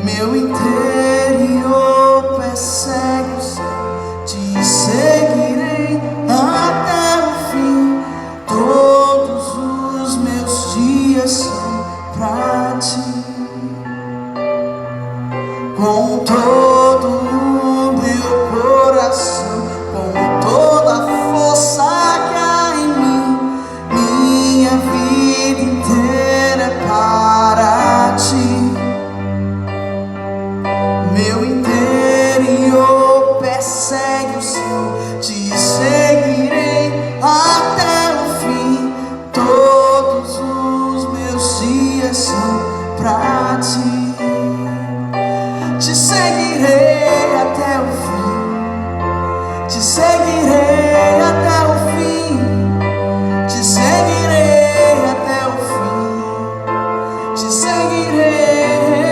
Meu interior persegue o seu, te seguirei até o fim. Todos os meus dias são pra ti. Com todo o meu coração, com toda a força que há em mim, minha vida inteira é para ti. Meu interior persegue o seu, te seguirei até o fim. Todos os meus dias são pra ti. Te seguirei até o fim, te seguirei até o fim, te seguirei até o fim, te seguirei,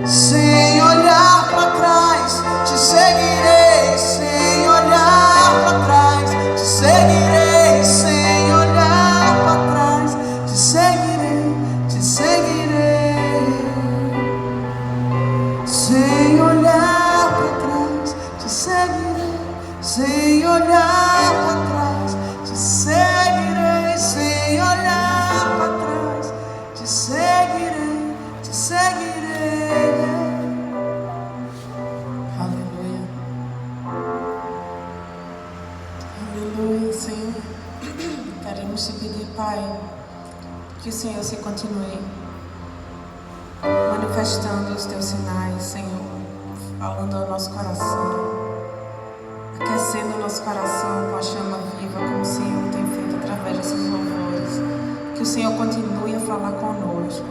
sem olhar para trás, te seguirei, sem olhar para trás, te seguirei, sem olhar para trás, te seguirei, te seguirei. Sem olhar para trás, te seguirei. Sem olhar para trás, te seguirei. Sem olhar para trás, te seguirei, te seguirei. Aleluia. Aleluia, Senhor. Queremos te pedir, Pai, que o Senhor se continue manifestando os teus sinais, Senhor, falando ao nosso coração, aquecendo o nosso coração com a chama viva, como o Senhor tem feito através desses louvores. Que o Senhor continue a falar conosco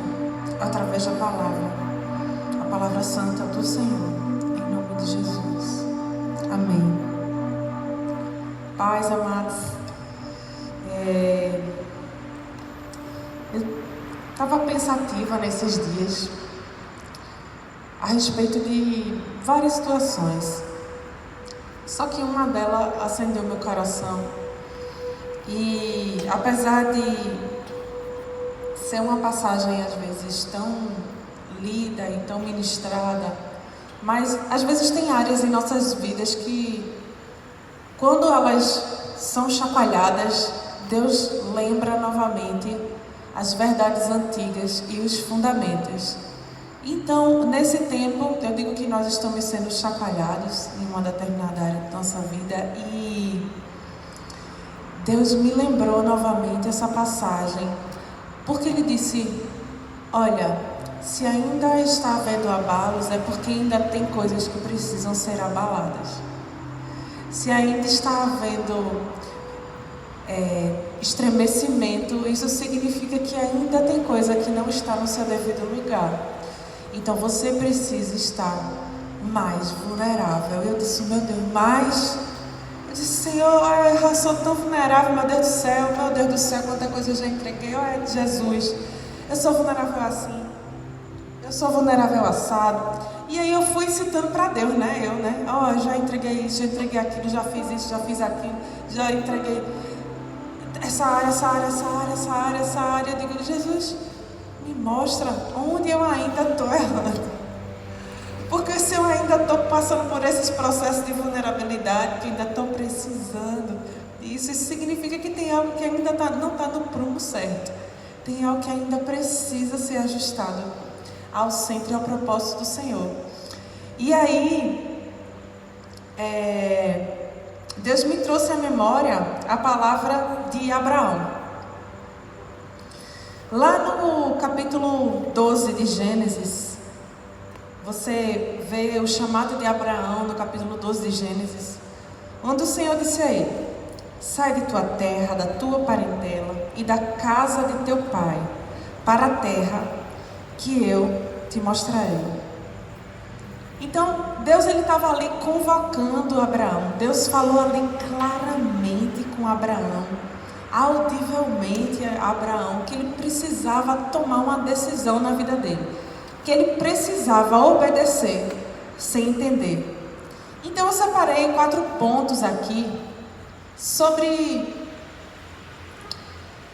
através da palavra, a palavra santa do Senhor, em nome de Jesus. Amém. Pais amados, eu estava pensativa nesses dias a respeito de várias situações, só que uma delas acendeu meu coração, e apesar de ser uma passagem às vezes tão lida e tão ministrada, mas às vezes tem áreas em nossas vidas que, quando elas são chacoalhadas, Deus lembra novamente as verdades antigas e os fundamentos. Então, nesse tempo, eu digo que nós estamos sendo chacoalhados em uma determinada área da nossa vida, e Deus me lembrou novamente essa passagem, porque Ele disse: olha, se ainda está havendo abalos, é porque ainda tem coisas que precisam ser abaladas. Se ainda está havendo estremecimento, isso significa que ainda tem coisa que não está no seu devido lugar. Então você precisa estar mais vulnerável. Eu disse: meu Deus, mais? Eu disse: Senhor, eu sou tão vulnerável, meu Deus do céu, quanta coisa eu já entreguei. Olha, Jesus, eu sou vulnerável assim, eu sou vulnerável assado. E aí eu fui citando para Deus, né? Eu já entreguei isso, já entreguei aquilo, já fiz isso, já fiz aquilo, já entreguei essa área. Eu digo: Jesus, me mostra onde eu ainda estou errando. Porque se eu ainda estou passando por esses processos de vulnerabilidade, que ainda estou precisando disso, isso significa que tem algo que ainda não está no prumo certo. Tem algo que ainda precisa ser ajustado ao centro e ao propósito do Senhor. E aí, Deus me trouxe à memória a palavra de Abraão. Lá no capítulo 12 de Gênesis, você vê o chamado de Abraão no capítulo 12 de Gênesis, onde o Senhor disse a ele: sai de tua terra, da tua parentela e da casa de teu pai, para a terra que eu te mostrarei. Então, Deus estava ali convocando Abraão. Deus falou ali claramente com Abraão, audivelmente a Abraão, que ele precisava tomar uma decisão na vida dele, que ele precisava obedecer sem entender. Então eu separei 4 pontos aqui sobre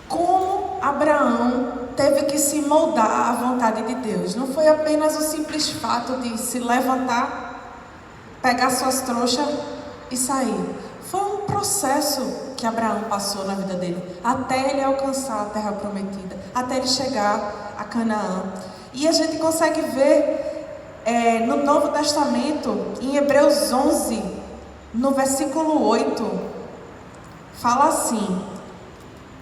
como Abraão teve que se moldar à vontade de Deus. Não foi apenas o simples fato de se levantar, pegar suas trouxas e sair. Foi um processo que Abraão passou na vida dele, até ele alcançar a terra prometida, até ele chegar a Canaã. E a gente consegue ver no Novo Testamento, em Hebreus 11, no versículo 8, fala assim: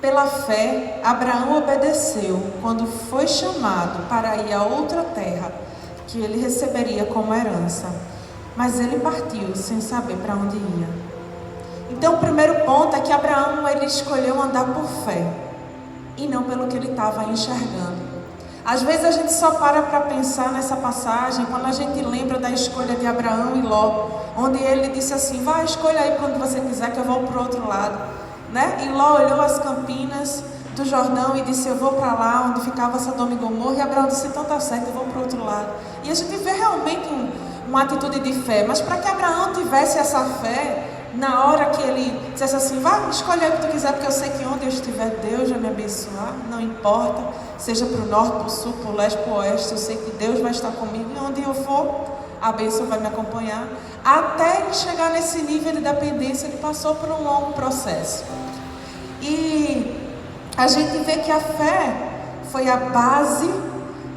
pela fé, Abraão obedeceu quando foi chamado para ir a outra terra, que ele receberia como herança. Mas ele partiu sem saber para onde ia. Então o primeiro ponto é que Abraão ele escolheu andar por fé e não pelo que ele estava enxergando. Às vezes a gente só para pensar nessa passagem quando a gente lembra da escolha de Abraão e Ló, onde ele disse assim: vai, escolha aí para onde você quiser que eu vou para o outro lado, né? E Ló olhou as campinas do Jordão e disse: eu vou para lá onde ficava Sodoma e Gomorra. E Abraão disse: então tá certo, eu vou para o outro lado. E a gente vê realmente uma atitude de fé, mas para que Abraão tivesse essa fé, na hora que ele dissesse assim: vai, escolhe aí o que tu quiser, porque eu sei que onde eu estiver, Deus vai me abençoar, não importa, seja para o norte, para o sul, para o leste, para o oeste, eu sei que Deus vai estar comigo, e onde eu for, a bênção vai me acompanhar. Até ele chegar nesse nível de dependência, ele passou por um longo processo. E a gente vê que a fé foi a base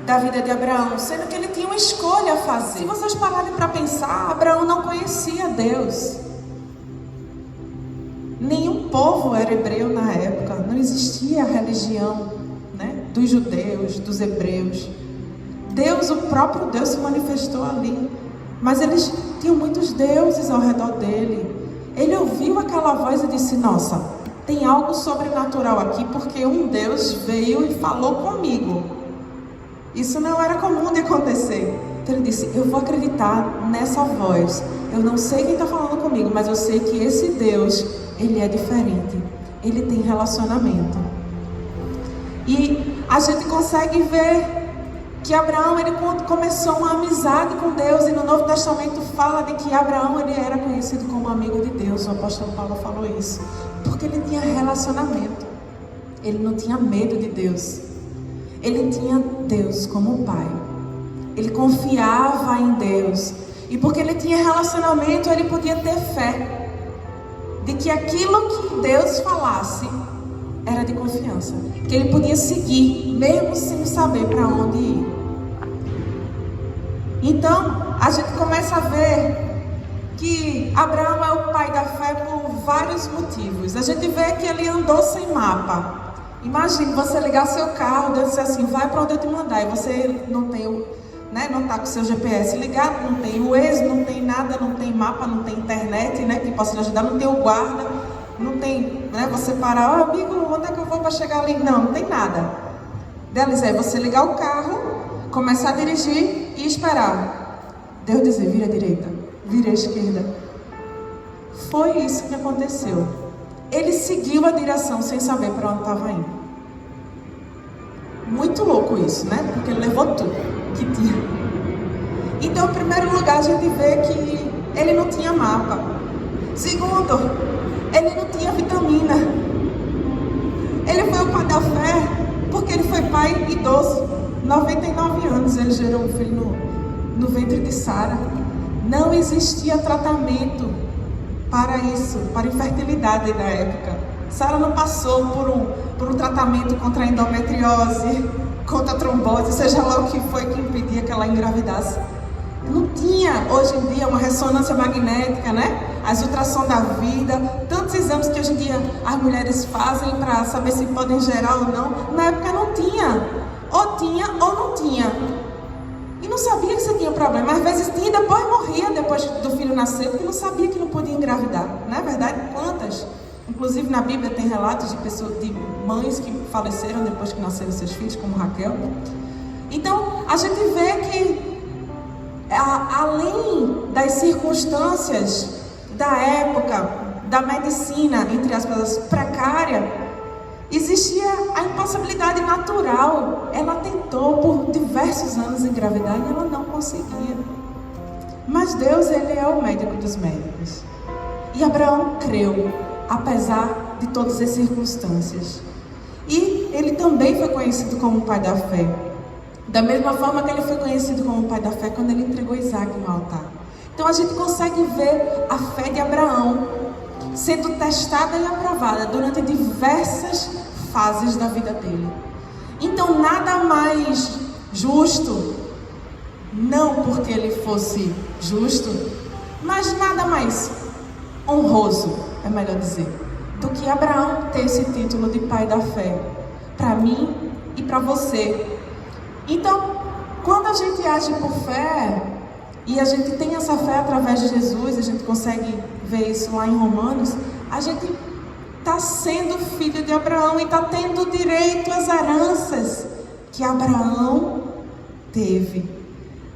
da vida de Abraão, sendo que ele tinha uma escolha a fazer. Se vocês pararem para pensar, Abraão não conhecia Deus. Nenhum povo era hebreu na época, não existia a religião, né, dos judeus, dos hebreus. Deus, o próprio Deus se manifestou ali, mas eles tinham muitos deuses ao redor dele. Ele ouviu aquela voz e disse: nossa, tem algo sobrenatural aqui, porque um Deus veio e falou comigo. Isso não era comum de acontecer. Então ele disse: eu vou acreditar nessa voz. Eu não sei quem está falando comigo, mas eu sei que esse Deus, ele é diferente. Ele tem relacionamento. E a gente consegue ver que Abraão, ele começou uma amizade com Deus. E no Novo Testamento fala de que Abraão, ele era conhecido como amigo de Deus. O apóstolo Paulo falou isso. Porque ele tinha relacionamento. Ele não tinha medo de Deus. Ele tinha Deus como Pai. Ele confiava em Deus. E porque ele tinha relacionamento, ele podia ter fé de que aquilo que Deus falasse era de confiança. Que ele podia seguir, mesmo sem saber para onde ir. Então, a gente começa a ver que Abraão é o pai da fé por vários motivos. A gente vê que ele andou sem mapa. Imagine você ligar seu carro, Deus dizer assim: vai para onde eu te mandar, e você não tem não está com o seu GPS ligado, não tem o Waze, não tem nada, não tem mapa, não tem internet, que possa lhe ajudar, não tem o guarda, não tem, você parar: ó, amigo, onde é que eu vou para chegar ali? Não tem nada. Deles é você ligar o carro, começar a dirigir e esperar. Deus dizer: vira à direita, vira à esquerda. Foi isso que aconteceu. Ele seguiu a direção sem saber para onde estava indo. Muito louco isso, Porque ele levou tudo que tinha. Então, em primeiro lugar, a gente vê que ele não tinha mapa. Segundo, ele não tinha vitamina. Ele foi o pai da fé porque ele foi pai idoso. 99 anos ele gerou um filho no ventre de Sara. Não existia tratamento para isso, para infertilidade da época. Sara não passou por um tratamento contra a endometriose, contra a trombose, seja lá o que foi que impedia que ela engravidasse. Não tinha, hoje em dia, uma ressonância magnética, As ultrassom da vida, tantos exames que hoje em dia as mulheres fazem para saber se podem gerar ou não. Na época não tinha. Ou tinha ou não tinha. E não sabia que você tinha problema. Às vezes tinha e depois morria, depois do filho nascer, porque não sabia que não podia engravidar. Não é verdade? Quantas? Inclusive na Bíblia tem relatos de mães que faleceram depois que nasceram seus filhos, como Raquel. Então, a gente vê que, além das circunstâncias da época, da medicina, entre aspas, precária, existia a impossibilidade natural. Ela tentou por diversos anos engravidar e ela não conseguia. Mas Deus, ele é o médico dos médicos. E Abraão creu, apesar de todas as circunstâncias. E ele também foi conhecido como o pai da fé. Da mesma forma que ele foi conhecido como o pai da fé quando ele entregou Isaac no altar. Então a gente consegue ver a fé de Abraão sendo testada e aprovada durante diversas fases da vida dele. Então nada mais justo, não porque ele fosse justo, mas nada mais honroso, é melhor dizer, do que Abraão ter esse título de pai da fé, para mim e para você. Então, quando a gente age por fé, e a gente tem essa fé através de Jesus, a gente consegue ver isso lá em Romanos, a gente está sendo filho de Abraão e está tendo direito às heranças que Abraão teve,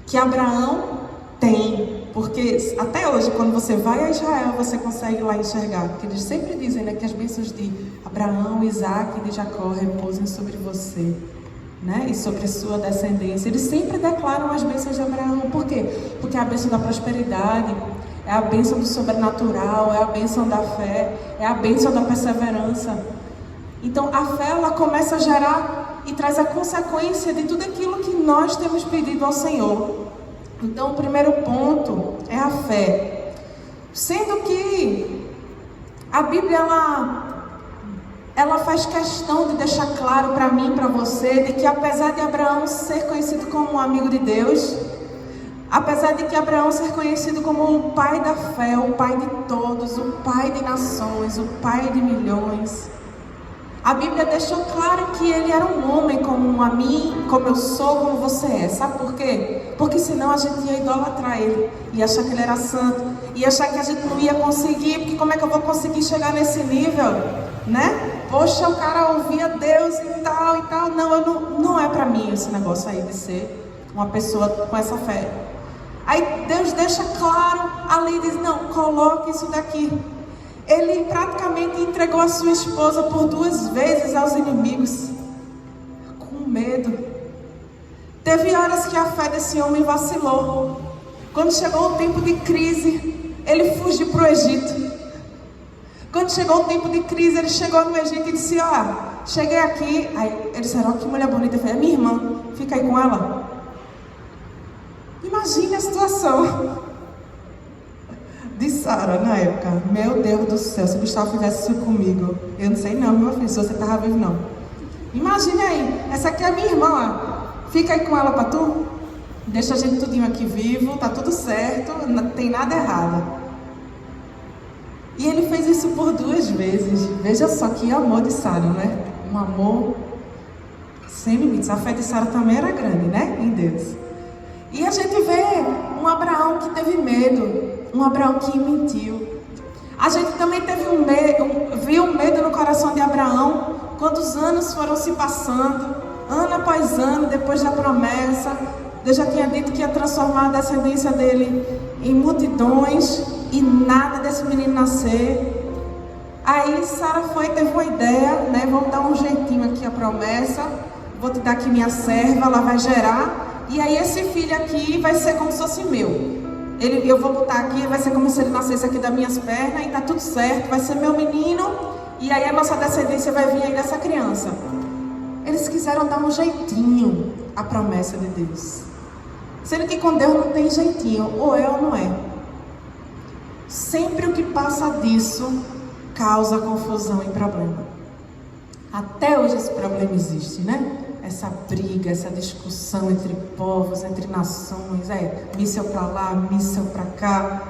que Abraão tem. Porque até hoje, quando você vai a Israel, você consegue lá enxergar. Porque eles sempre dizem, né, que as bênçãos de Abraão, Isaac e de Jacó repousem sobre você, né, e sobre a sua descendência. Eles sempre declaram as bênçãos de Abraão. Por quê? Porque é a bênção da prosperidade, é a bênção do sobrenatural, é a bênção da fé, é a bênção da perseverança. Então a fé, ela começa a gerar e traz a consequência de tudo aquilo que nós temos pedido ao Senhor. Então o primeiro ponto é a fé. Sendo que a Bíblia, ela faz questão de deixar claro para mim e para você de que apesar de Abraão ser conhecido como um amigo de Deus, apesar de que Abraão ser conhecido como o pai da fé, o pai de todos, o pai de nações, o pai de milhões, a Bíblia deixou claro que ele era um homem como a mim, como eu sou, como você é. Sabe por quê? Porque senão a gente ia idolatrar ele, ia achar que ele era santo, ia achar que a gente não ia conseguir, porque como é que eu vou conseguir chegar nesse nível, né? Poxa, o cara ouvia Deus e tal. Não é para mim esse negócio aí de ser uma pessoa com essa fé. Aí Deus deixa claro ali, diz, não, coloque isso daqui. Ele praticamente entregou a sua esposa por 2 vezes aos inimigos, com medo. Teve horas que a fé desse homem vacilou. Quando chegou o tempo de crise, ele fugiu para o Egito. Quando chegou o tempo de crise, ele chegou no Egito e disse, cheguei aqui. Aí ele disse, que mulher bonita. Eu falei, é minha irmã, fica aí com ela. Imagine a situação de Sara na época. Meu Deus do céu, se o Gustavo fizesse isso comigo, eu não sei não, meu filho, se você estava vivo não. Imagine aí, essa aqui é a minha irmã, fica aí com ela para tu, deixa a gente tudinho aqui vivo, tá tudo certo, não tem nada errado. E ele fez isso por 2 vezes. Veja só que amor de Sara, né? Um amor sem limites. A fé de Sara também era grande, né? Em Deus. E a gente vê um Abraão que teve medo, um Abraão que mentiu. A gente também teve viu um medo no coração de Abraão quando os anos foram se passando, ano após ano, depois da promessa. Deus já tinha dito que ia transformar a descendência dele em multidões e nada desse menino nascer. Aí Sara teve uma ideia, né? Vamos dar um jeitinho aqui a promessa, vou te dar aqui minha serva, ela vai gerar. E aí esse filho aqui vai ser como se fosse meu. Eu vou botar aqui, vai ser como se ele nascesse aqui das minhas pernas e tá tudo certo, vai ser meu menino. E aí a nossa descendência vai vir aí dessa criança. Eles quiseram dar um jeitinho à promessa de Deus. Sendo que com Deus não tem jeitinho, ou é ou não é. Sempre o que passa disso causa confusão e problema. Até hoje esse problema existe, né? Essa briga, essa discussão entre povos, entre nações, míssel para lá, míssel para cá.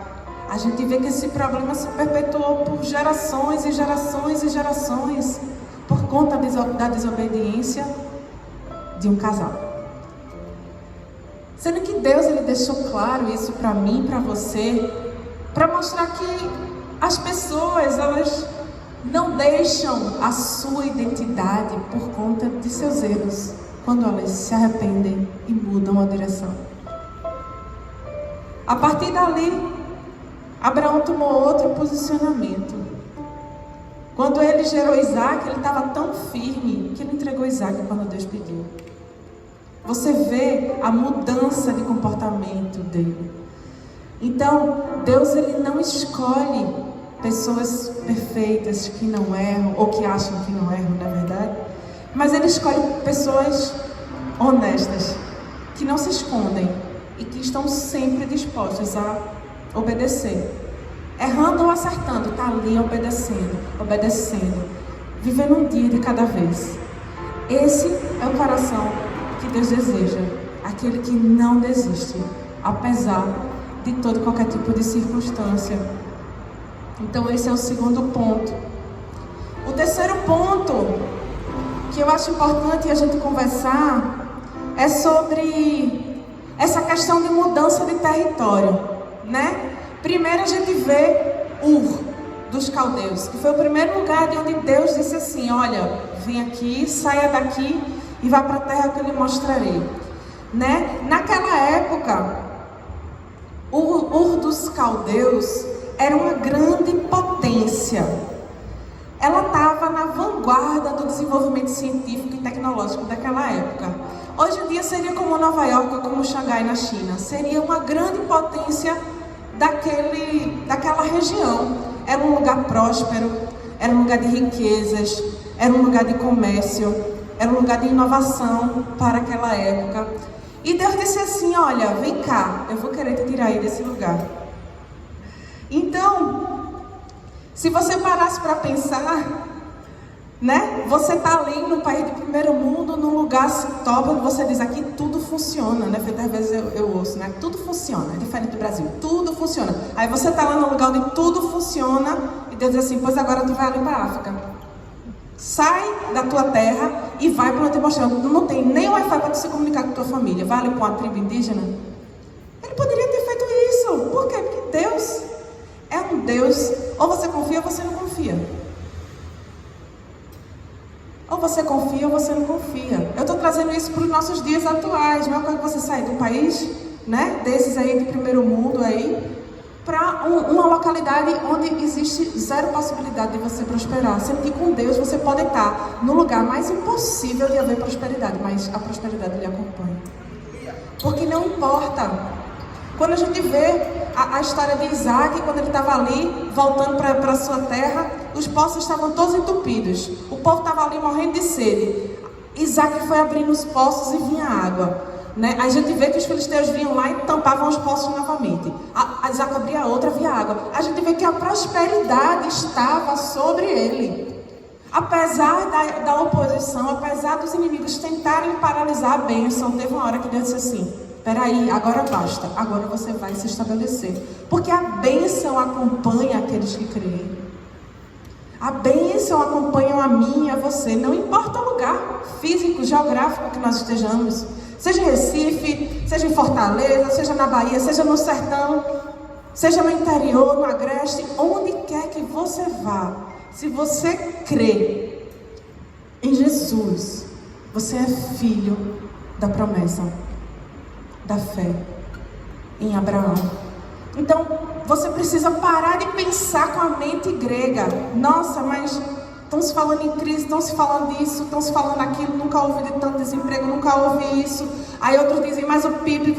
A gente vê que esse problema se perpetuou por gerações e gerações e gerações, por conta da desobediência de um casal. Sendo que Deus, ele deixou claro isso para mim, para você, para mostrar que as pessoas, elas não deixam a sua identidade por conta de seus erros, quando elas se arrependem e mudam a direção. A partir dali, Abraão tomou outro posicionamento. Quando ele gerou Isaac, ele estava tão firme que ele entregou Isaac quando Deus pediu. Você vê a mudança de comportamento dele. Então, Deus, ele não escolhe pessoas perfeitas que não erram, ou que acham que não erram, na verdade. Mas Ele escolhe pessoas honestas, que não se escondem e que estão sempre dispostas a obedecer. Errando ou acertando, está ali obedecendo, vivendo um dia de cada vez. Esse é o coração que Deus deseja, aquele que não desiste, apesar de todo qualquer tipo de circunstância. Então esse é o segundo ponto. O terceiro ponto que eu acho importante a gente conversar é sobre essa questão de mudança de território, né? Primeiro a gente vê Ur dos caldeus, que foi o primeiro lugar de onde Deus disse assim: olha, vem aqui, saia daqui e vá para a terra que eu lhe mostrarei, né? Naquela época, Ur dos caldeus era uma grande potência. Ela estava na vanguarda do desenvolvimento científico e tecnológico daquela época. Hoje em dia seria como Nova York ou como Xangai na China. Seria uma grande potência daquela região. Era um lugar próspero, era um lugar de riquezas, era um lugar de comércio, era um lugar de inovação para aquela época. E Deus disse assim: olha, vem cá, eu vou querer te tirar aí desse lugar. Então, se você parasse para pensar, né? Você está ali no país de primeiro mundo, num lugar top, onde você diz: aqui tudo funciona, né? Às vezes eu ouço, né? Tudo funciona, é diferente do Brasil, tudo funciona. Aí você está lá no lugar onde tudo funciona e Deus diz assim: pois agora tu vai ali para a África. Sai da tua terra e vai para onde eu te mostrar. Não tem nem Wi-Fi para tu se comunicar com tua família. Vai ali para uma tribo indígena. Ele poderia ter feito isso. Por quê? Porque Deus é um Deus, ou você confia ou você não confia. Ou você confia ou você não confia. Eu estou trazendo isso para os nossos dias atuais. Não é coisa que você sair de um país, né, desses aí de primeiro mundo aí, para uma localidade onde existe zero possibilidade de você prosperar. Sendo que com Deus você pode estar no lugar mais impossível de haver prosperidade, mas a prosperidade lhe acompanha. Porque não importa. Quando a gente vê a história de Isaac, quando ele estava ali, voltando para a sua terra, os poços estavam todos entupidos. O povo estava ali morrendo de sede. Isaac foi abrindo os poços e vinha água, né? A gente vê que os filisteus vinham lá e tampavam os poços novamente. Isaac abria outra, via água. A gente vê que a prosperidade estava sobre ele. Apesar da oposição, apesar dos inimigos tentarem paralisar a bênção, teve uma hora que Deus disse assim: peraí, agora basta, agora você vai se estabelecer. Porque a bênção acompanha aqueles que creem. A bênção acompanha a mim e a você, não importa o lugar físico, geográfico que nós estejamos. Seja em Recife, seja em Fortaleza, seja na Bahia, seja no sertão, seja no interior, no agreste, onde quer que você vá. Se você crê em Jesus, você é filho da promessa, da fé em Abraão. Então, você precisa parar de pensar com a mente grega. Nossa, mas estão se falando em crise, estão se falando disso, estão se falando aquilo, nunca houve de tanto desemprego, nunca houve isso. Aí outros dizem, mas o PIB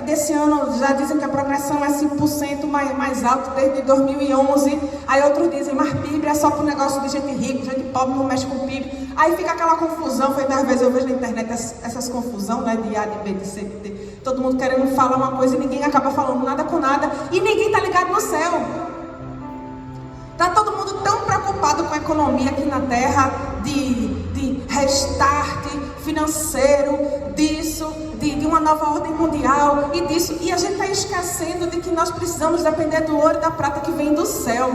desse ano já dizem que a progressão é 5% mais alto desde 2011. Aí outros dizem, mas PIB é só para o negócio de gente rica, gente pobre não mexe com PIB. Aí fica aquela confusão, às vezes eu vejo na internet essas confusões, né, de A, de B, de C, de D. Todo mundo querendo falar uma coisa e ninguém acaba falando nada com nada. E ninguém está ligado no céu. Está todo mundo tão preocupado com a economia aqui na Terra, de restart financeiro, disso, de uma nova ordem mundial e disso. E a gente está esquecendo de que nós precisamos depender do ouro e da prata que vem do céu.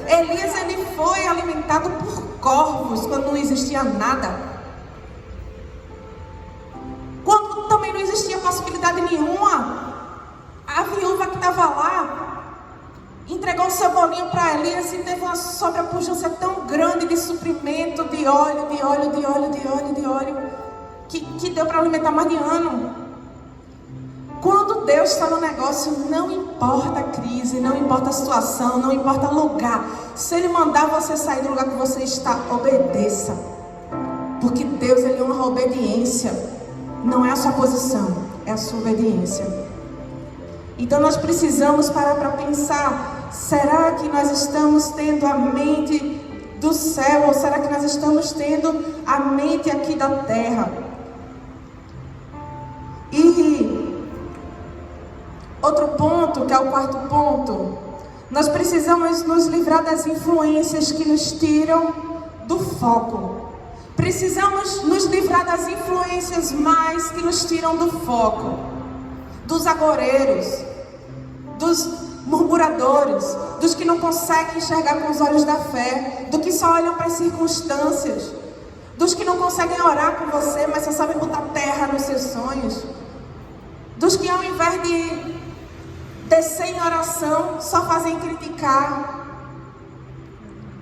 Elias, ele foi alimentado por corvos quando não existia nada. Quando também não existia possibilidade nenhuma, a viúva que estava lá entregou um seu bolinho para Elias e teve uma sobrepujança tão grande de suprimento, de óleo, que deu para alimentar mais de ano. Quando Deus está no negócio, não importa a crise, não importa a situação, não importa o lugar. Se Ele mandar você sair do lugar que você está, obedeça. Porque Deus, Ele honra a obediência. Não é a sua posição, é a sua obediência. Então nós precisamos parar para pensar, será que nós estamos tendo a mente do céu, ou será que nós estamos tendo a mente aqui da terra? E outro ponto, que é o quarto ponto, nós precisamos nos livrar das influências que nos tiram do foco. Precisamos nos livrar das influências mais que nos tiram do foco. Dos agoreiros, dos murmuradores, dos que não conseguem enxergar com os olhos da fé, do que só olham para as circunstâncias, dos que não conseguem orar com você, mas só sabem botar terra nos seus sonhos, dos que ao invés de descer em oração, só fazem criticar.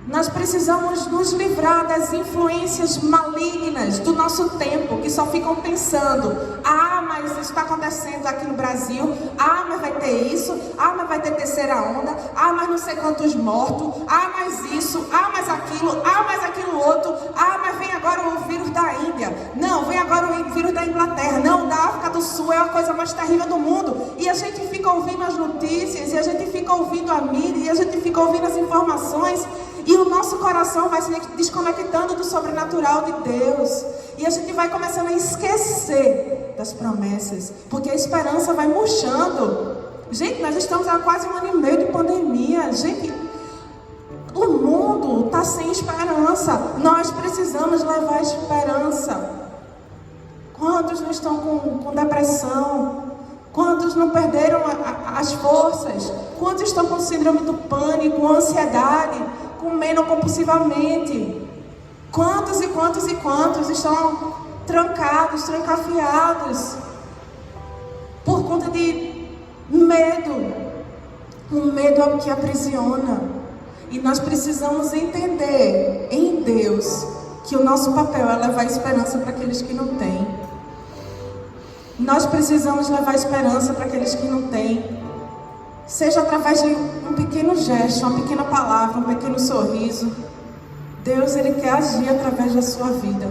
Nós precisamos nos livrar das influências malignas do nosso tempo, que só ficam pensando: mas isso está acontecendo aqui no Brasil, mas vai ter isso, mas vai ter terceira onda, mas não sei quantos mortos, mas isso, mas aquilo, mas aquilo outro, mas vem agora o vírus da Índia, não, vem agora o vírus da Inglaterra, não, da África do Sul, é a coisa mais terrível do mundo. E a gente fica ouvindo as notícias, e a gente fica ouvindo a mídia, e a gente fica ouvindo as informações, e o nosso coração vai se desconectando do sobrenatural de Deus. E a gente vai começando a esquecer das promessas, porque a esperança vai murchando. Gente, nós estamos há quase 1 ano e meio de pandemia. Gente, o mundo está sem esperança. Nós precisamos levar esperança. Quantos não estão com depressão? Quantos não perderam as forças? Quantos estão com síndrome do pânico, ansiedade, comendo compulsivamente? Quantos e quantos e quantos estão trancados, trancafiados por conta de medo? Um medo que aprisiona. E nós precisamos entender em Deus que o nosso papel é levar esperança para aqueles que não têm. Nós precisamos levar esperança para aqueles que não têm. Seja através de um pequeno gesto, uma pequena palavra, um pequeno sorriso. Deus, Ele quer agir através da sua vida.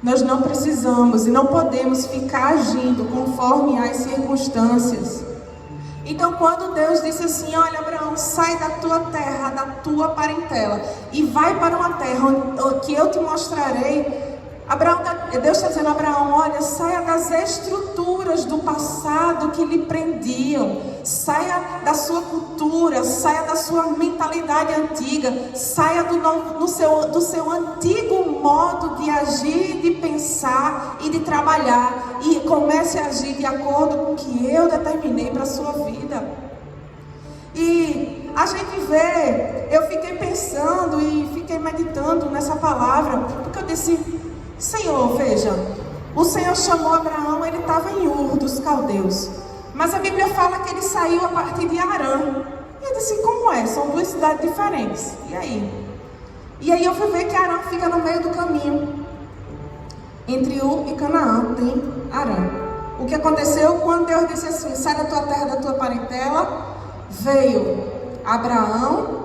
Nós não precisamos e não podemos ficar agindo conforme as circunstâncias. Então, quando Deus disse assim: olha, Abraão, sai da tua terra, da tua parentela, e vai para uma terra que eu te mostrarei. Deus está dizendo: Abraão, olha, saia das estruturas do passado que lhe prendiam, saia da sua cultura, saia da sua mentalidade antiga, saia do seu antigo modo de agir, de pensar e de trabalhar, e comece a agir de acordo com o que eu determinei para a sua vida. E a gente vê, eu fiquei pensando e fiquei meditando nessa palavra, porque eu disse: Senhor, veja, o Senhor chamou Abraão, ele estava em Ur dos Caldeus, mas a Bíblia fala que ele saiu a partir de Harã. E eu disse: como é? São duas cidades diferentes. E aí eu fui ver que Harã fica no meio do caminho. Entre Ur e Canaã tem Harã. O que aconteceu quando Deus disse assim: sai da tua terra, da tua parentela? Veio Abraão,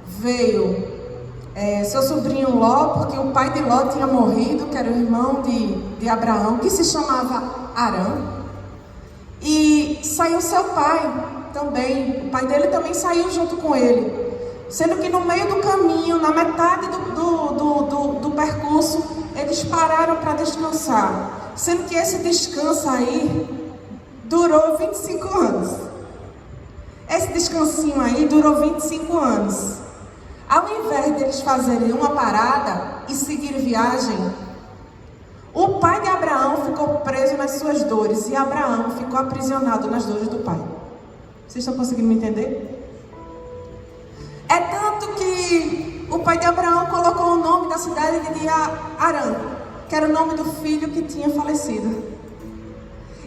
veio seu sobrinho Ló, porque o pai de Ló tinha morrido, que era o irmão de Abraão, que se chamava Harã. E saiu seu pai também, o pai dele também saiu junto com ele. Sendo que no meio do caminho, na metade do percurso, eles pararam para descansar. Sendo que esse descanso aí durou 25 anos. Esse descansinho aí durou 25 anos. Ao invés de eles fazerem uma parada e seguir viagem, o pai de Abraão ficou preso nas suas dores e Abraão ficou aprisionado nas dores do pai. Vocês estão conseguindo me entender? É tanto que o pai de Abraão colocou o nome da cidade de Harã, que era o nome do filho que tinha falecido.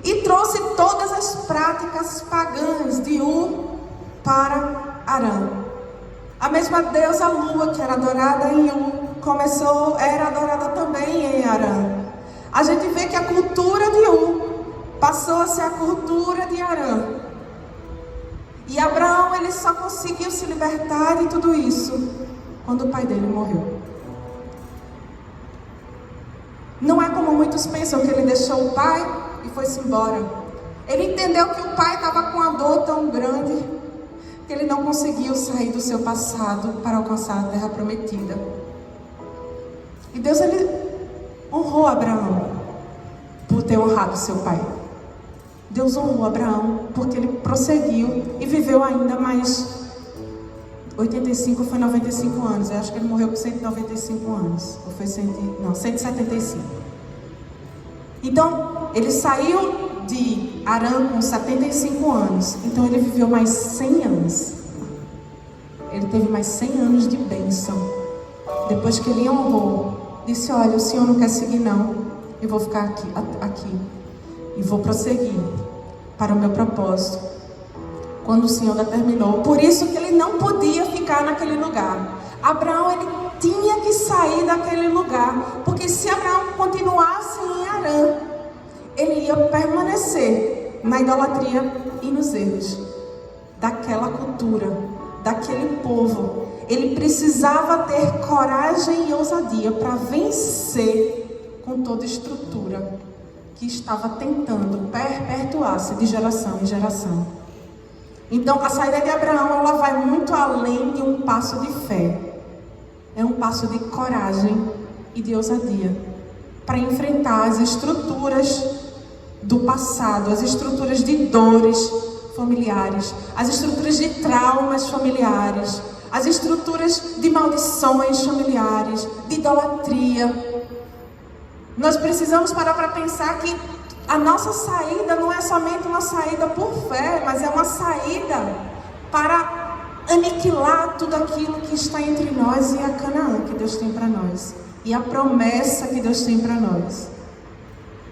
E trouxe todas as práticas pagãs de Ur para Harã. A mesma deusa Lua, que era adorada em Ur, era adorada também em Harã. A gente vê que a cultura de Ur passou a ser a cultura de Harã. E Abraão, ele só conseguiu se libertar de tudo isso quando o pai dele morreu. Não é como muitos pensam, que ele deixou o pai e foi-se embora. Ele entendeu que o pai estava com a dor tão grande, que ele não conseguiu sair do seu passado para alcançar a terra prometida. E Deus, ele honrou Abraão por ter honrado seu pai. Deus honrou Abraão porque ele prosseguiu e viveu ainda mais 85, foi 95 anos. Eu acho que ele morreu com 195 anos. Ou foi 175. Então, ele saiu de Harã com 75 anos. Então, ele viveu mais 100 anos. Ele teve mais 100 anos de bênção. Depois que ele honrou, disse: olha, o Senhor não quer seguir não. Eu vou ficar aqui. E vou prosseguir para o meu propósito. Quando o Senhor determinou. Por isso que ele não podia ficar naquele lugar. Abraão, ele tinha que sair daquele lugar. Porque se Abraão continuasse em Harã, ele ia permanecer na idolatria e nos erros daquela cultura, daquele povo. Ele precisava ter coragem e ousadia para vencer com toda estrutura que estava tentando perpetuar-se de geração em geração. Então, a saída de Abraão, ela vai muito além de um passo de fé. É um passo de coragem e de ousadia para enfrentar as estruturas do passado, as estruturas de dores familiares, as estruturas de traumas familiares, as estruturas de maldições familiares, de idolatria. Nós precisamos parar para pensar que a nossa saída não é somente uma saída por fé, mas é uma saída para aniquilar tudo aquilo que está entre nós e a Canaã que Deus tem para nós. E a promessa que Deus tem para nós.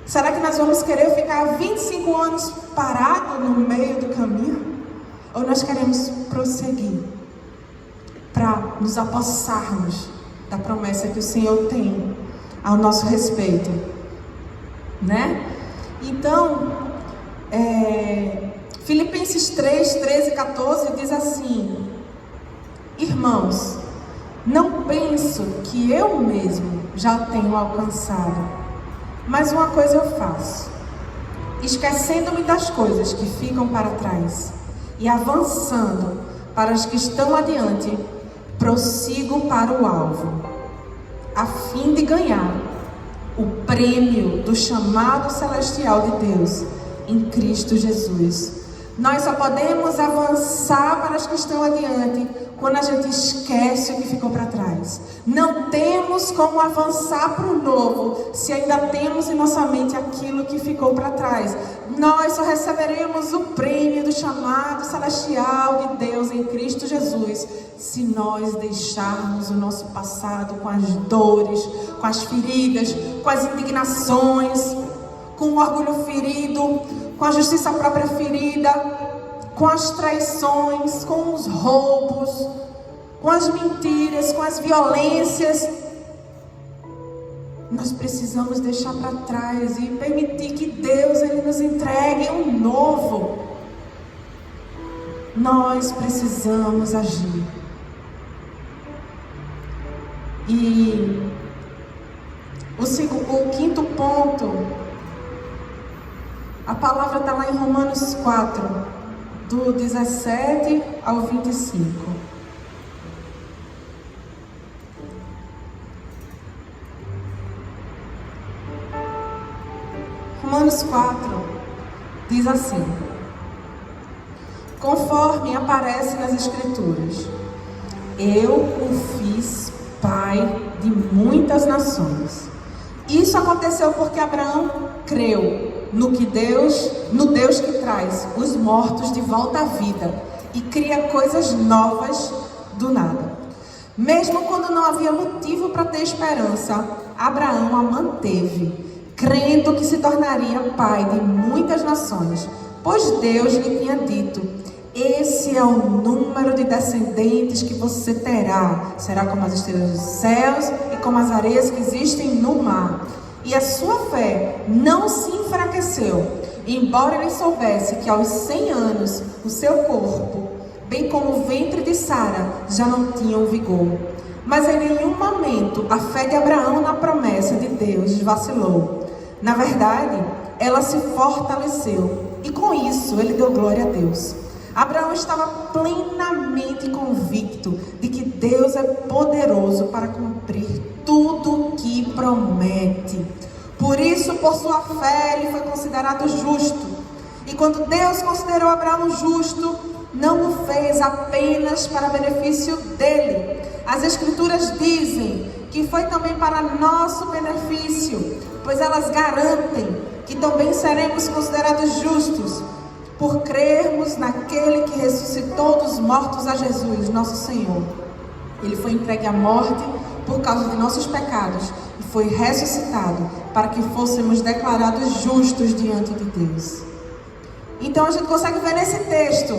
Será que nós vamos querer ficar 25 anos parados no meio do caminho? Ou nós queremos prosseguir para nos apossarmos da promessa que o Senhor tem ao nosso respeito, né? Então, Filipenses 3, 13 e 14 diz assim: irmãos, não penso que eu mesmo já tenho alcançado, mas uma coisa eu faço, esquecendo-me das coisas que ficam para trás e avançando para as que estão adiante, prossigo para o alvo, a fim de ganhar o prêmio do chamado celestial de Deus em Cristo Jesus. Nós só podemos avançar para as que estão adiante quando a gente esquece o que ficou para trás. Não temos como avançar para o novo se ainda temos em nossa mente aquilo que ficou para trás. Nós só receberemos o prêmio do chamado celestial de Deus em Cristo Jesus se nós deixarmos o nosso passado com as dores, com as feridas, com as indignações, com o orgulho ferido, com a justiça própria ferida, com as traições, com os roubos, com as mentiras, com as violências. Nós precisamos deixar para trás e permitir que Deus, ele nos entregue um novo. Nós precisamos agir. E o quinto ponto, a palavra está lá em Romanos 4, do 17 ao 25. Romanos 4 diz assim: conforme aparece nas Escrituras, eu o fiz pai de muitas nações. Isso aconteceu porque Abraão creu no Deus que traz os mortos de volta à vida e cria coisas novas do nada. Mesmo quando não havia motivo para ter esperança, Abraão a manteve, crendo que se tornaria pai de muitas nações, pois Deus lhe tinha dito: esse é o número de descendentes que você terá. Será como as estrelas dos céus e como as areias que existem no mar. E a sua fé não se enfraqueceu, embora ele soubesse que aos 100 anos o seu corpo, bem como o ventre de Sara, já não tinham vigor. Mas em nenhum momento a fé de Abraão na promessa de Deus vacilou. Na verdade, ela se fortaleceu, e com isso ele deu glória a Deus, Abraão estava plenamente convicto de que Deus é poderoso para cumprir tudo o que promete. Por isso, por sua fé, ele foi considerado justo. E quando Deus considerou Abraão justo, não o fez apenas para benefício dele. As Escrituras dizem que foi também para nosso benefício, pois elas garantem que também seremos considerados justos por crermos naquele que ressuscitou dos mortos a Jesus, nosso Senhor. Ele foi entregue à morte por causa de nossos pecados e foi ressuscitado para que fôssemos declarados justos diante de Deus. Então a gente consegue ver nesse texto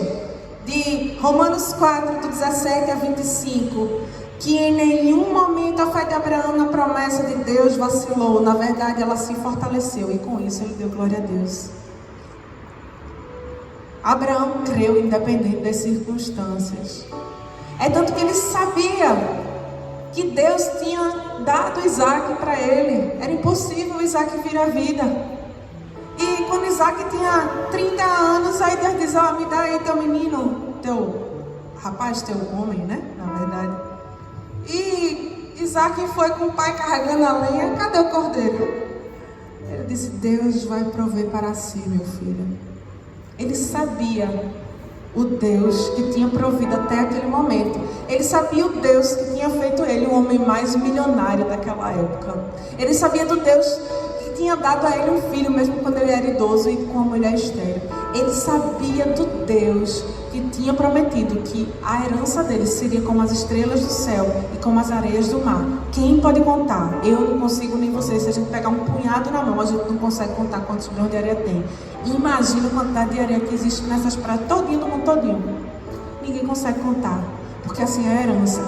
de Romanos 4, do 17 a 25, que em nenhum momento a fé de Abraão na promessa de Deus vacilou. Na verdade, ela se fortaleceu e com isso ele deu glória a Deus. Abraão creu independente das circunstâncias. É tanto que ele sabia que Deus tinha dado Isaac para ele. Era impossível Isaac vir à vida. E quando Isaac tinha 30 anos, aí Deus diz: me dá aí teu menino, teu rapaz, teu homem, né? Na verdade. E Isaac foi com o pai carregando a lenha. Cadê o cordeiro? Ele disse: Deus vai prover para si, meu filho. Ele sabia o Deus que tinha provido até aquele momento. Ele sabia o Deus que tinha feito ele o homem mais milionário daquela época. Ele sabia do Deus que tinha dado a ele um filho, mesmo quando ele era idoso e com uma mulher estéril. Ele sabia do Deus que tinha prometido que a herança dele seria como as estrelas do céu e como as areias do mar. Quem pode contar? Eu não consigo, nem você. Se a gente pegar um punhado na mão, a gente não consegue contar quantos grãos de areia tem. Imagina a quantidade de areia que existe nessas praias todinho, do mundo todinho. Ninguém consegue contar, porque assim é a herança.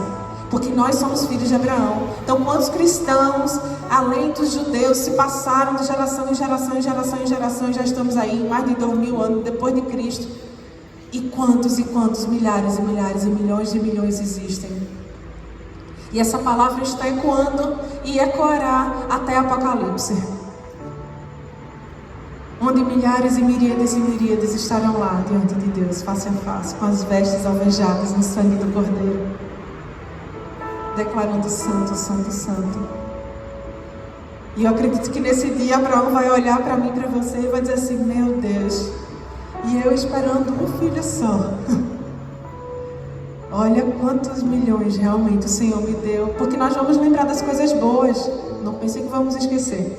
Porque nós somos filhos de Abraão. Então quantos cristãos, além dos judeus, se passaram de geração em geração, em geração em geração, já estamos aí mais de 2000 anos depois de Cristo. E quantos milhares e milhares e milhões de milhões existem. E essa palavra está ecoando e ecoará até Apocalipse, onde milhares e miríades estarão lá diante de Deus, face a face, com as vestes alvejadas no sangue do Cordeiro, declarando: santo, santo, santo. E eu acredito que nesse dia Abraão vai olhar para mim e para você e vai dizer assim: meu Deus, e eu esperando um filho só. Olha quantos milhões realmente o Senhor me deu, porque nós vamos lembrar das coisas boas. Não pense que vamos esquecer.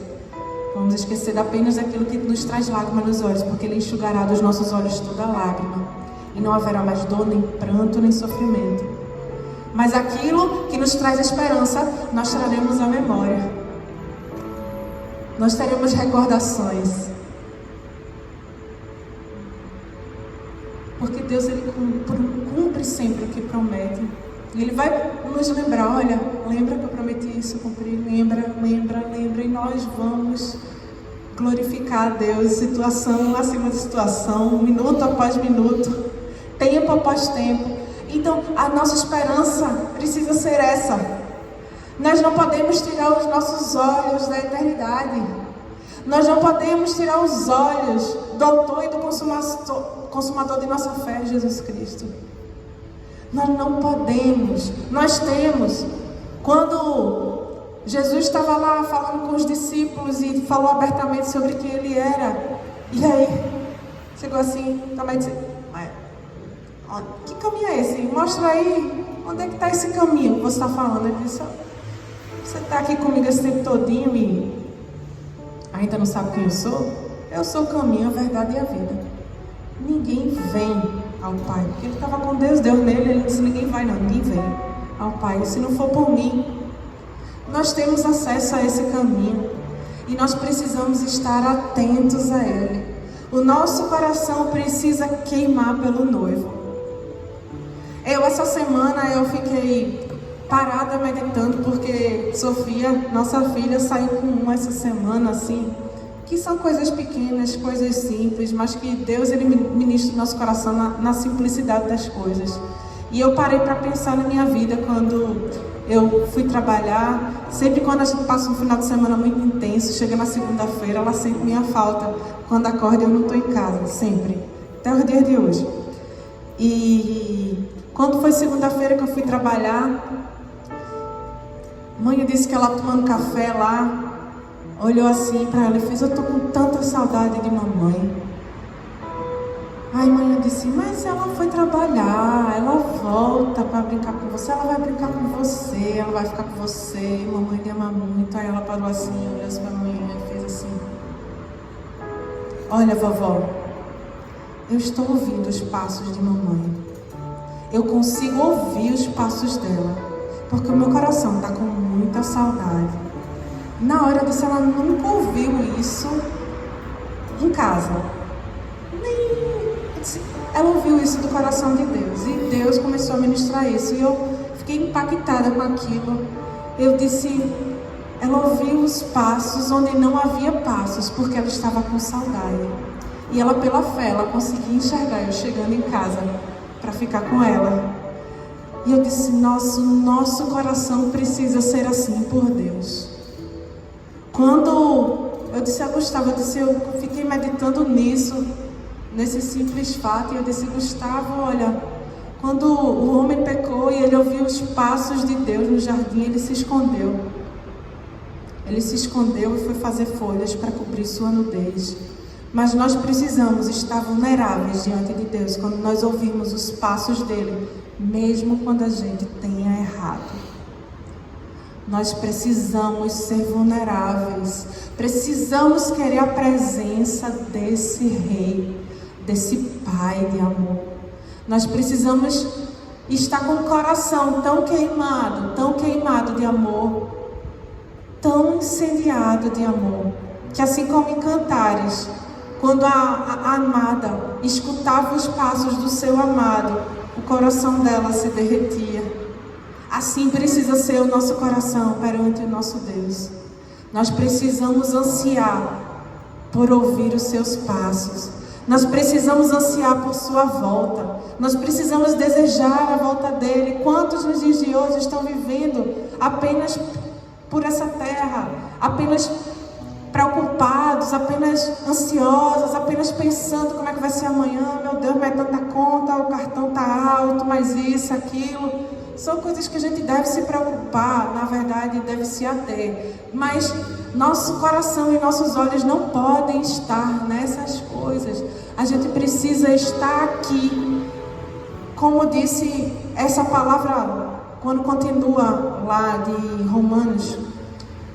Vamos esquecer apenas daquilo que nos traz lágrima nos olhos, porque Ele enxugará dos nossos olhos toda lágrima. E não haverá mais dor, nem pranto, nem sofrimento. Mas aquilo que nos traz esperança, nós traremos à memória. Nós teremos recordações. Porque Deus, Ele cumpre sempre o que promete. E Ele vai nos lembrar: olha, lembra que eu prometi isso, cumprir, lembra, e nós vamos glorificar a Deus, situação acima de situação, minuto após minuto, tempo após tempo. Então, a nossa esperança precisa ser essa. Nós não podemos tirar os nossos olhos da eternidade. Nós não podemos tirar os olhos do autor e do consumador de nossa fé, Jesus Cristo. Nós não podemos. Nós temos. Quando Jesus estava lá falando com os discípulos e falou abertamente sobre quem Ele era, e aí chegou assim, também disse: que caminho é esse? Mostra aí, onde é que está esse caminho que você está falando? Ele disse: você está aqui comigo esse tempo todinho e ainda não sabe quem eu sou? Eu sou o caminho, a verdade e a vida. Ninguém vem ao Pai, porque Ele estava com Deus, Deus nele, Ele disse: ninguém vai não, ninguém vem ao Pai, se não for por mim. Nós temos acesso a esse caminho e nós precisamos estar atentos a Ele. O nosso coração precisa queimar pelo noivo. Essa semana eu fiquei parada meditando, porque Sofia, nossa filha, saiu com essa semana, assim, que são coisas pequenas, coisas simples, mas que Deus, Ele ministra o nosso coração na simplicidade das coisas. E eu parei para pensar na minha vida quando eu fui trabalhar. Sempre quando a gente passa um final de semana muito intenso, chega na segunda-feira, ela sente minha falta. Quando acorda, eu não estou em casa, sempre, até os dias de hoje. E quando foi segunda-feira que eu fui trabalhar, mãe disse que ela tomando café lá, olhou assim para ela e fez: eu tô com tanta saudade de mamãe. Aí mãe disse: mas ela foi trabalhar, ela volta para brincar com você, ela vai brincar com você, ela vai ficar com você, mamãe lhe ama muito. Aí ela parou assim, olhou assim para mãe e fez assim: olha, vovó, eu estou ouvindo os passos de mamãe, eu consigo ouvir os passos dela, porque o meu coração está com muita saudade. Na hora disso, ela nunca ouviu isso em casa. Ela ouviu isso do coração de Deus. E Deus começou a ministrar isso. E eu fiquei impactada com aquilo. Eu disse: ela ouviu os passos onde não havia passos, porque ela estava com saudade. E ela, pela fé, ela conseguia enxergar eu chegando em casa para ficar com ela. E eu disse: nosso coração precisa ser assim por Deus. Quando eu disse a Gustavo, eu fiquei meditando nisso, nesse simples fato, e eu disse: Gustavo, olha, quando o homem pecou e ele ouviu os passos de Deus no jardim, ele se escondeu. Ele se escondeu e foi fazer folhas para cobrir sua nudez. Mas nós precisamos estar vulneráveis diante de Deus quando nós ouvirmos os passos dele, mesmo quando a gente tenha errado. Nós precisamos ser vulneráveis, precisamos querer a presença desse Rei, desse Pai de amor. Nós precisamos estar com o coração tão queimado de amor, tão incendiado de amor, que assim como em Cantares, quando a amada escutava os passos do seu amado, o coração dela se derretia. Assim precisa ser o nosso coração perante o nosso Deus. Nós precisamos ansiar por ouvir os seus passos. Nós precisamos ansiar por sua volta. Nós precisamos desejar a volta dele. Quantos nos dias de hoje estão vivendo apenas por essa terra, apenas preocupados, apenas ansiosos, apenas pensando como é que vai ser amanhã? Meu Deus, mas é tanta conta, o cartão está alto, mas isso, aquilo. São coisas que a gente deve se preocupar, na verdade deve se ater. Mas nosso coração e nossos olhos não podem estar nessas coisas. A gente precisa estar aqui. Como disse essa palavra, quando continua lá de Romanos,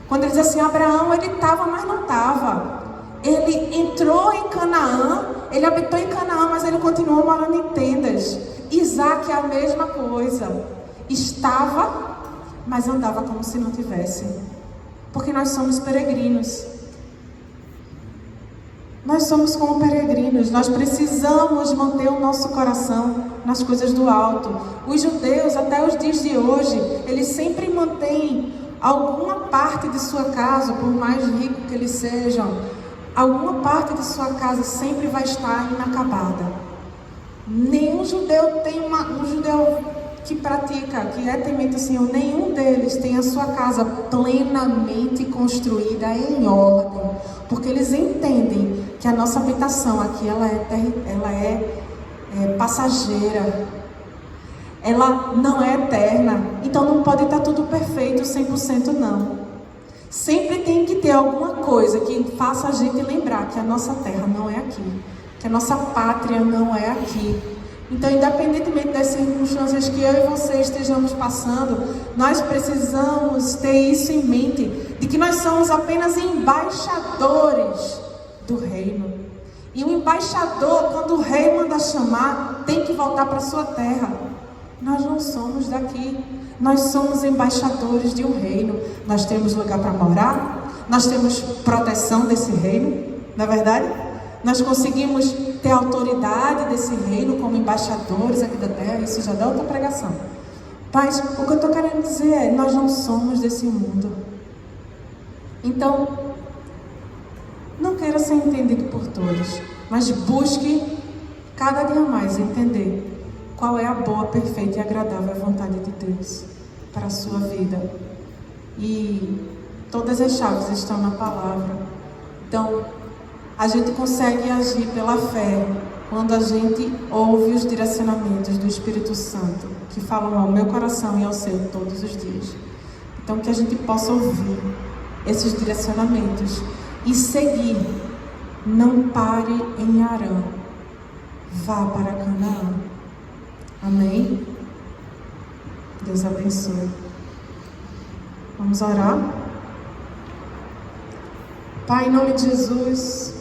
quando ele diz assim: Abraão, ele estava, mas não estava. Ele entrou em Canaã, ele habitou em Canaã, mas ele continuou morando em tendas. Isaac é a mesma coisa. Estava, mas andava como se não tivesse. Porque nós somos peregrinos. Nós somos como peregrinos. Nós precisamos manter o nosso coração nas coisas do alto. Os judeus, até os dias de hoje, eles sempre mantêm alguma parte de sua casa, por mais rico que eles sejam, alguma parte de sua casa sempre vai estar inacabada. Nenhum judeu tem um judeu que pratica, que é temente ao Senhor, nenhum deles tem a sua casa plenamente construída em ordem, porque eles entendem que a nossa habitação aqui ela é passageira, ela não é eterna, então não pode estar tudo perfeito 100% não. Sempre tem que ter alguma coisa que faça a gente lembrar que a nossa terra não é aqui, que a nossa pátria não é aqui. Então, independentemente das circunstâncias que eu e você estejamos passando, nós precisamos ter isso em mente, de que nós somos apenas embaixadores do reino. E o embaixador, quando o rei manda chamar, tem que voltar para a sua terra. Nós não somos daqui, nós somos embaixadores de um reino. Nós temos lugar para morar, nós temos proteção desse reino, não é verdade? Nós conseguimos ter autoridade desse reino como embaixadores aqui da terra. Isso já dá outra pregação. Mas o que eu estou querendo dizer é: nós não somos desse mundo. Então, não queira ser entendido por todos, mas busque cada dia mais entender qual é a boa, perfeita e agradável vontade de Deus para a sua vida. E todas as chaves estão na palavra. Então, A gente consegue agir pela fé quando a gente ouve os direcionamentos do Espírito Santo, que falam ao meu coração e ao seu todos os dias. Então, que a gente possa ouvir esses direcionamentos e seguir. Não pare em Harã, vá para Canaã. Amém? Deus abençoe. Vamos orar? Pai, em nome de Jesus,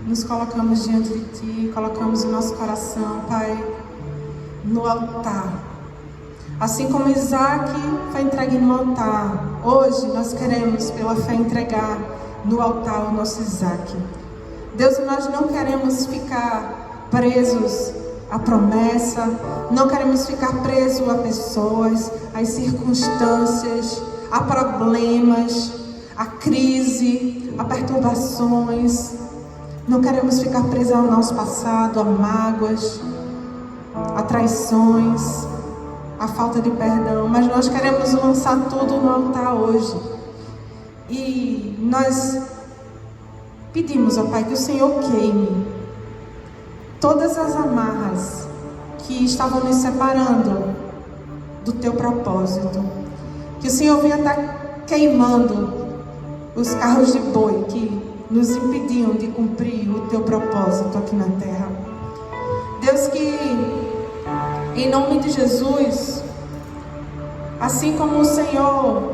nos colocamos diante de Ti, colocamos o nosso coração, Pai, no altar. Assim como Isaac foi entregue no altar, hoje nós queremos, pela fé, entregar no altar o nosso Isaac. Deus, nós não queremos ficar presos à promessa, não queremos ficar presos a pessoas, às circunstâncias, a problemas, a crise, a perturbações. Não queremos ficar presos ao nosso passado, a mágoas, a traições, a falta de perdão, mas nós queremos lançar tudo no altar hoje. E nós pedimos, ó Pai, que o Senhor queime todas as amarras que estavam nos separando do Teu propósito. Que o Senhor venha estar queimando os carros de boi que nos impediam de cumprir o Teu propósito aqui na terra. Deus, que em nome de Jesus, assim como o Senhor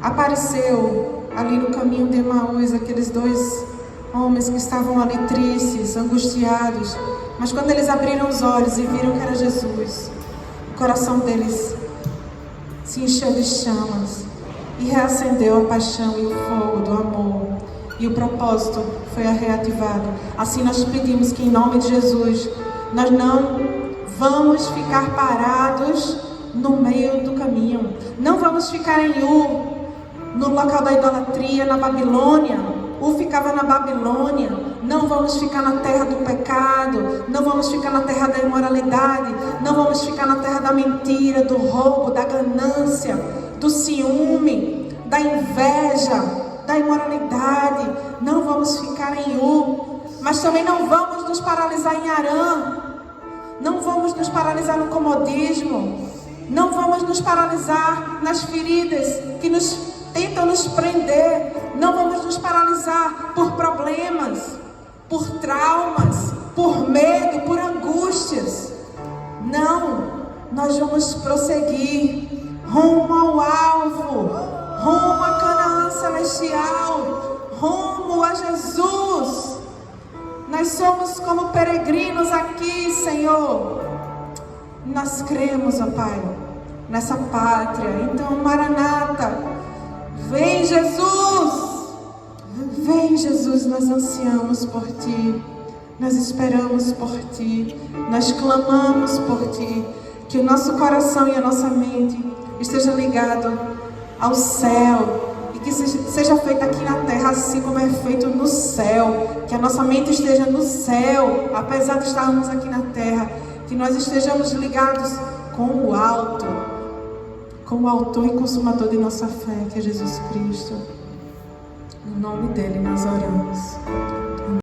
apareceu ali no caminho de Emaús, aqueles dois homens que estavam ali tristes, angustiados, mas quando eles abriram os olhos e viram que era Jesus, o coração deles se encheu de chamas e reacendeu a paixão e o fogo do amor, e o propósito foi reativado. Assim nós pedimos que em nome de Jesus nós não vamos ficar parados no meio do caminho, não vamos ficar em Ur, no local da idolatria, na Babilônia. Ficava na Babilônia. Não vamos ficar na terra do pecado, não vamos ficar na terra da imoralidade, não vamos ficar na terra da mentira, do roubo, da ganância, do ciúme, da inveja, da imoralidade. Não vamos ficar em Ur, mas também não vamos nos paralisar em Harã. Não vamos nos paralisar no comodismo, não vamos nos paralisar nas feridas que tentam nos prender, não vamos nos paralisar por problemas, por traumas, por medo, por angústias. Não, nós vamos prosseguir rumo ao alvo, rumo a Canaã celestial, rumo a Jesus. Nós somos como peregrinos aqui, Senhor. Nós cremos, ó Pai, nessa pátria. Então, Maranata, vem Jesus! Vem Jesus, nós ansiamos por Ti, nós esperamos por Ti, nós clamamos por Ti. Que o nosso coração e a nossa mente esteja ligado ao céu, e que seja feito aqui na terra assim como é feito no céu. Que a nossa mente esteja no céu, apesar de estarmos aqui na terra. Que nós estejamos ligados com o alto, com o autor e consumador de nossa fé, que é Jesus Cristo. No nome dele nós oramos.